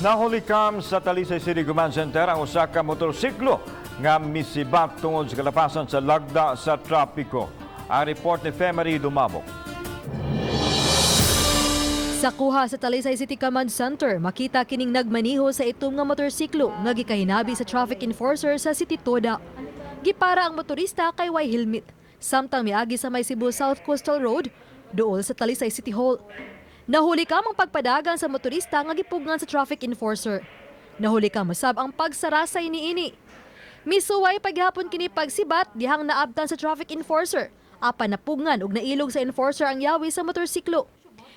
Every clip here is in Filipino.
Nahulikam sa Talisay City Command Center ang usa ka motorsiklo nga misibat tungod sa kalapasan sa lagda sa trapiko. Ang report ni Femery Dumabok. Sa kuha sa Talisay City Command Center, makita kining nagmaniho sa itom nga motorsiklo nga gikahinabi sa traffic enforcer sa City Toda. Gipara ang motorista kay way helmet, samtang miagi sa may Cebu South Coastal Road, dool sa Talisay City Hall. Nahuli ka ang pagpadagan sa motorista nga gipugnan sa traffic enforcer. Nahuli ka masab ang pagsarasay niini. Misuway paghapon kini pagsibat dihang naabtan sa traffic enforcer. Apan napugnan ug nailog sa enforcer ang yawi sa motorsiklo.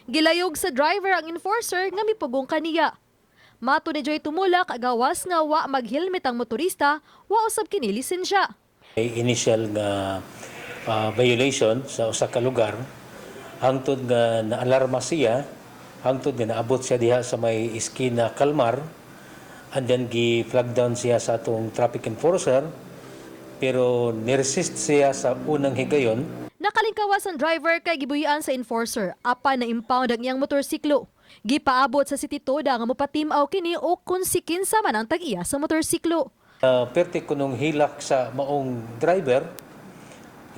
Gilayog sa driver ang enforcer nga mipugong kaniya. Mato ni Joy Tumulak agawas nga wa mag-helmet ang motorista, wa usab kini lisensya. May initial nga violation sa usa ka lugar hangtod nga naalarma siya, hangtod nga naabot siya diha sa may iskina Kalmar, and then gi-flag down siya sa atong traffic enforcer, pero niresist siya sa unang higayon. Nakalingkawas ang driver kay gibuhian sa enforcer, apan na-impound ang iyang motorsiklo. Gipaabot sa City Toda nga mopatimaw kini o kung sikinsa man ang tag-iya sa motorsiklo. Perte ko nung hilak sa maong driver,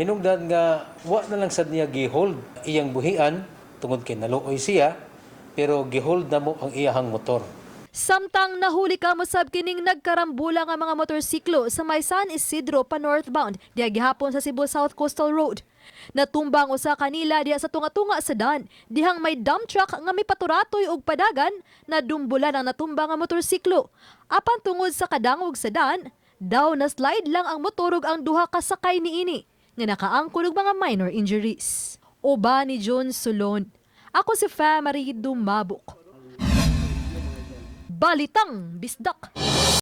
hinungdan nga wa na lang sad niya gi-hold iyang buhian tungod kay naluoy siya, pero gi-hold na mo ang iyahang motor. Samtang nahuli ka mo sab kining nagkarambula nga mga motorsiklo sa may San Isidro pa northbound diha gihapon sa Cebu South Coastal Road. Natumbang usa kanila diha sa tunga-tunga sa daan dihang may dump truck nga may paturatoy og padagan na dumbulan ang natumbang nga motorsiklo. Apan tungod sa kadangog sa daan, daw na slide lang ang motor ug ang duha ka sakay niini nga nakaangkon og mga minor injuries. Uba ni John Solon. Ako si Femery Dumabok. Balitang Bisdak.